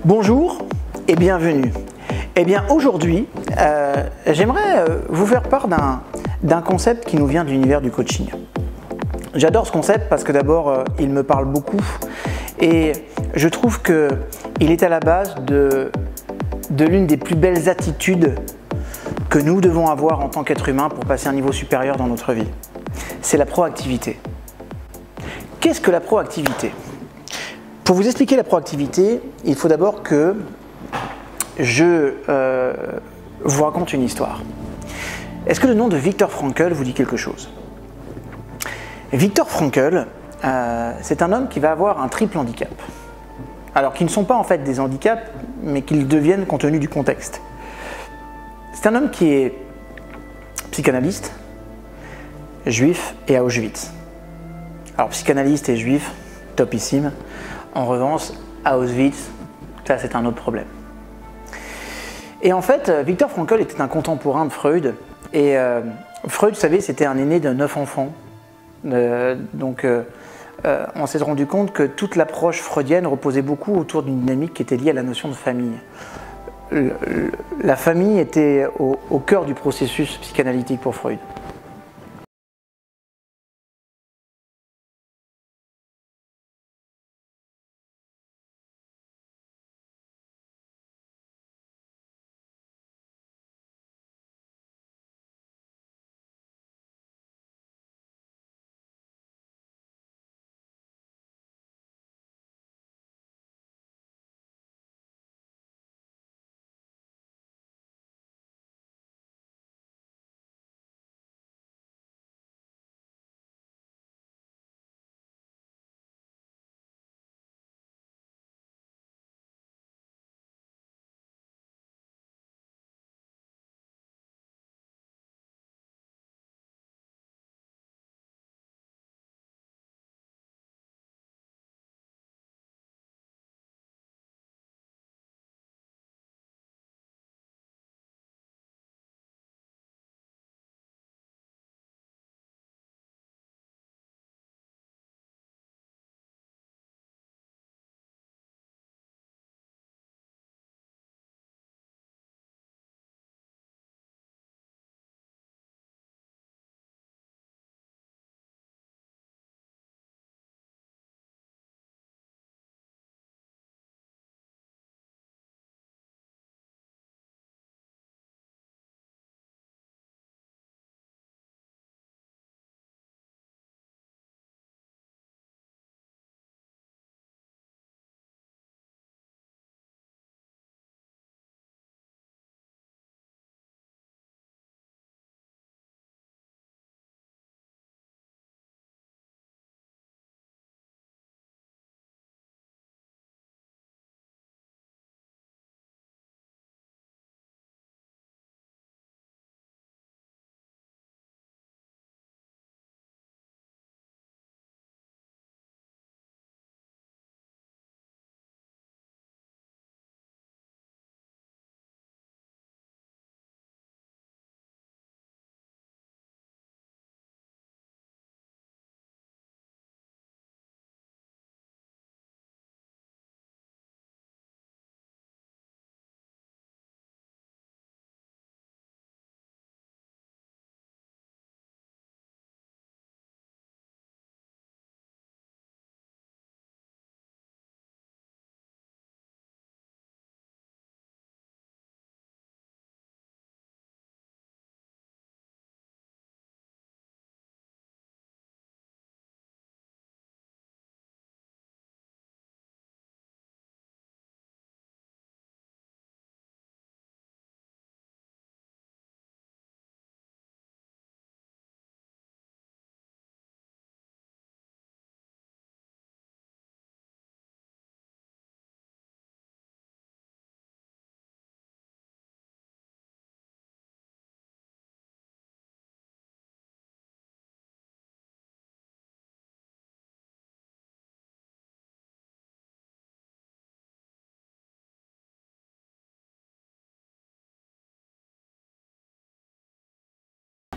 Bonjour et bienvenue. Eh bien aujourd'hui, j'aimerais vous faire part d'un concept qui nous vient de l'univers du coaching. J'adore ce concept parce que d'abord, il me parle beaucoup et je trouve qu'il est à la base de l'une des plus belles attitudes que nous devons avoir en tant qu'être humain pour passer à un niveau supérieur dans notre vie. C'est la proactivité. Qu'est-ce que la proactivité ? Pour vous expliquer la proactivité, il faut d'abord que je vous raconte une histoire. Est-ce que le nom de Viktor Frankl vous dit quelque chose ? Viktor Frankl, c'est un homme qui va avoir un triple handicap. Alors, qui ne sont pas en fait des handicaps, mais qu'ils deviennent compte tenu du contexte. C'est un homme qui est psychanalyste, juif et à Auschwitz. Alors, psychanalyste et juif, topissime. En revanche, à Auschwitz, ça c'est un autre problème. Et en fait, Viktor Frankl était un contemporain de Freud. Et Freud, vous savez, c'était un aîné de 9 enfants. Donc, on s'est rendu compte que toute l'approche freudienne reposait beaucoup autour d'une dynamique qui était liée à la notion de famille. La famille était au cœur du processus psychanalytique pour Freud.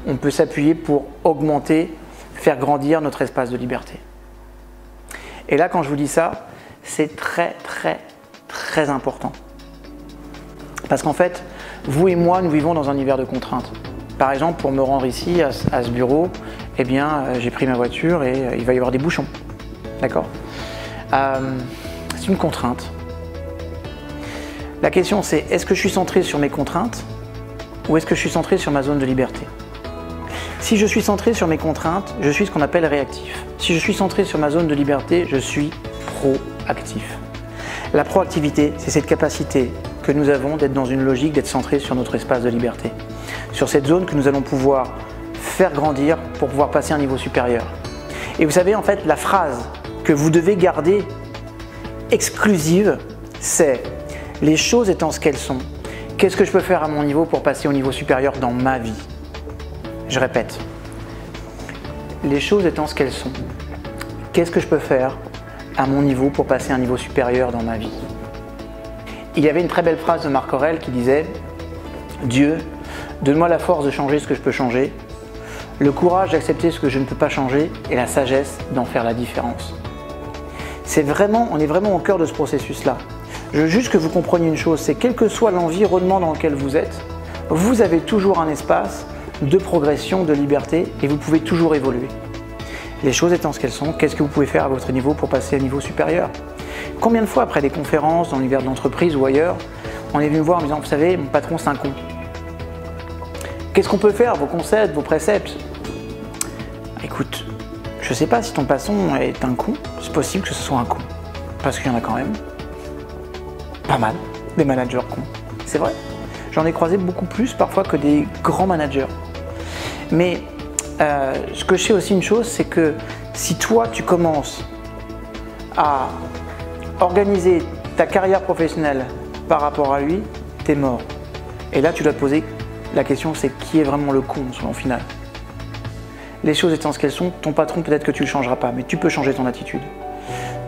On peut s'appuyer pour augmenter, faire grandir notre espace de liberté. Et là, quand je vous dis ça, c'est très très important. Parce qu'en fait, vous et moi, nous vivons dans un univers de contraintes. Par exemple, pour me rendre ici, à ce bureau, eh bien, j'ai pris ma voiture et il va y avoir des bouchons. D'accord ? C'est une contrainte. La question c'est, est-ce que je suis centré sur mes contraintes ou est-ce que je suis centré sur ma zone de liberté? Si je suis centré sur mes contraintes, je suis ce qu'on appelle réactif. Si je suis centré sur ma zone de liberté, je suis proactif. La proactivité, c'est cette capacité que nous avons d'être dans une logique, d'être centré sur notre espace de liberté. Sur cette zone que nous allons pouvoir faire grandir pour pouvoir passer à un niveau supérieur. Et vous savez, en fait, la phrase que vous devez garder exclusive, c'est « les choses étant ce qu'elles sont, qu'est-ce que je peux faire à mon niveau pour passer au niveau supérieur dans ma vie ?» Je répète, les choses étant ce qu'elles sont, qu'est-ce que je peux faire à mon niveau pour passer à un niveau supérieur dans ma vie? Il y avait une très belle phrase de Marc Aurèle qui disait « Dieu, donne-moi la force de changer ce que je peux changer, le courage d'accepter ce que je ne peux pas changer et la sagesse d'en faire la différence. » On est vraiment au cœur de ce processus-là. Je veux juste que vous compreniez une chose, c'est quel que soit l'environnement dans lequel vous êtes, vous avez toujours un espace de progression, de liberté et vous pouvez toujours évoluer. Les choses étant ce qu'elles sont, qu'est-ce que vous pouvez faire à votre niveau pour passer à un niveau supérieur? Combien de fois après des conférences dans l'univers de l'entreprise ou ailleurs, on est venu me voir en me disant « Vous savez, mon patron c'est un con. Qu'est-ce qu'on peut faire, vos concepts, vos préceptes ?» Écoute, je ne sais pas si ton patron est un con, c'est possible que ce soit un con. Parce qu'il y en a quand même pas mal, des managers cons. C'est vrai. J'en ai croisé beaucoup plus parfois que des grands managers. Mais ce que je sais aussi une chose, c'est que si toi tu commences à organiser ta carrière professionnelle par rapport à lui, t'es mort. Et là tu dois te poser la question, c'est qui est vraiment le con au final? Les choses étant ce qu'elles sont, ton patron peut-être que tu ne le changeras pas, mais tu peux changer ton attitude.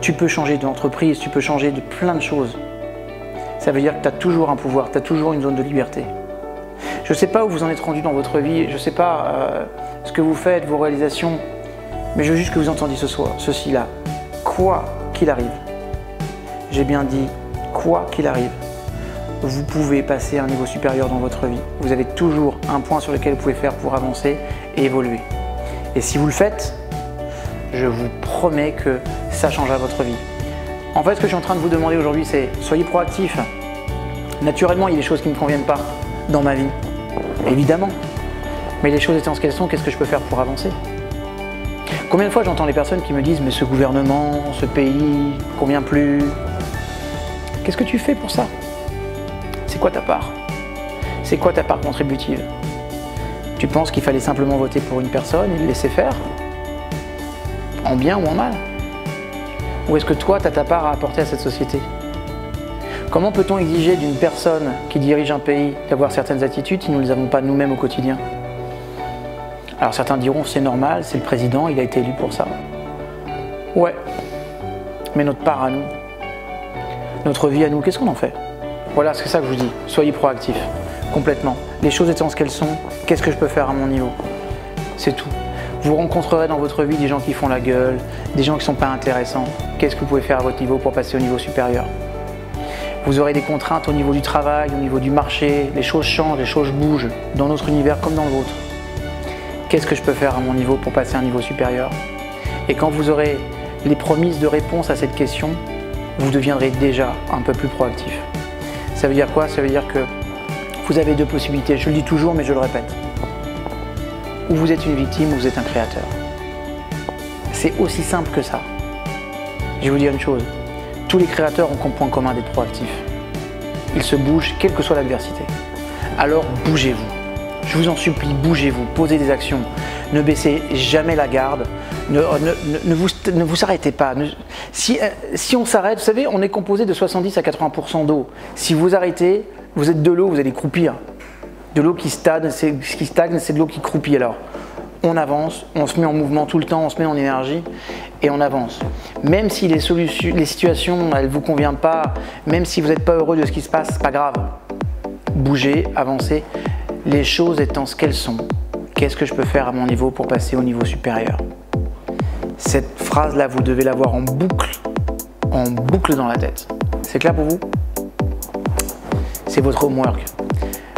Tu peux changer d'entreprise, tu peux changer de plein de choses. Ça veut dire que tu as toujours un pouvoir, tu as toujours une zone de liberté. Je ne sais pas où vous en êtes rendu dans votre vie, je ne sais pas ce que vous faites, vos réalisations, mais je veux juste que vous entendiez ceci-là. Quoi qu'il arrive, j'ai bien dit, quoi qu'il arrive, vous pouvez passer à un niveau supérieur dans votre vie. Vous avez toujours un point sur lequel vous pouvez faire pour avancer et évoluer. Et si vous le faites, je vous promets que ça changera votre vie. En fait, ce que je suis en train de vous demander aujourd'hui, c'est soyez proactifs. Naturellement, il y a des choses qui ne me conviennent pas dans ma vie, évidemment. Mais les choses étant ce qu'elles sont, qu'est-ce que je peux faire pour avancer? Combien de fois j'entends les personnes qui me disent « mais ce gouvernement, ce pays, convient plus ». Qu'est-ce que tu fais pour ça? C'est quoi ta part? C'est quoi ta part contributive? Tu penses qu'il fallait simplement voter pour une personne et le laisser faire? En bien ou en mal? Ou est-ce que toi, tu as ta part à apporter à cette société? Comment peut-on exiger d'une personne qui dirige un pays d'avoir certaines attitudes si nous ne les avons pas nous-mêmes au quotidien? Alors certains diront c'est normal, c'est le président, il a été élu pour ça. Ouais, mais notre part à nous, notre vie à nous, qu'est-ce qu'on en fait? Voilà, c'est ça que je vous dis, soyez proactifs, complètement. Les choses étant ce qu'elles sont, qu'est-ce que je peux faire à mon niveau? C'est tout. Vous rencontrerez dans votre vie des gens qui font la gueule, des gens qui ne sont pas intéressants. Qu'est-ce que vous pouvez faire à votre niveau pour passer au niveau supérieur? Vous aurez des contraintes au niveau du travail, au niveau du marché, les choses changent, les choses bougent, dans notre univers comme dans le vôtre. Qu'est-ce que je peux faire à mon niveau pour passer à un niveau supérieur? Et quand vous aurez les promesses de réponse à cette question, vous deviendrez déjà un peu plus proactif. Ça veut dire quoi? Ça veut dire que vous avez deux possibilités, je le dis toujours mais je le répète. Ou vous êtes une victime ou vous êtes un créateur. C'est aussi simple que ça. Je vais vous dire une chose, tous les créateurs ont comme point commun d'être proactifs. Ils se bougent quelle que soit l'adversité. Alors bougez-vous. Je vous en supplie, bougez-vous, posez des actions. Ne baissez jamais la garde, ne vous arrêtez pas. Si on s'arrête, vous savez, on est composé de 70 à 80% d'eau. Si vous arrêtez, vous êtes de l'eau, vous allez croupir. De l'eau qui stagne, c'est de l'eau qui croupit. Alors, on avance, on se met en mouvement tout le temps, on se met en énergie et on avance. Même si les situations, elles ne vous conviennent pas, même si vous n'êtes pas heureux de ce qui se passe, c'est pas grave. Bougez, avancez. Les choses étant ce qu'elles sont, qu'est-ce que je peux faire à mon niveau pour passer au niveau supérieur? Cette phrase-là, vous devez l'avoir en boucle dans la tête. C'est clair pour vous? c'est votre homework.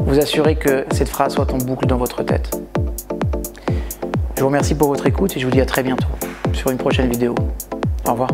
Vous assurez que cette phrase soit en boucle dans votre tête. Je vous remercie pour votre écoute et je vous dis à très bientôt sur une prochaine vidéo. Au revoir.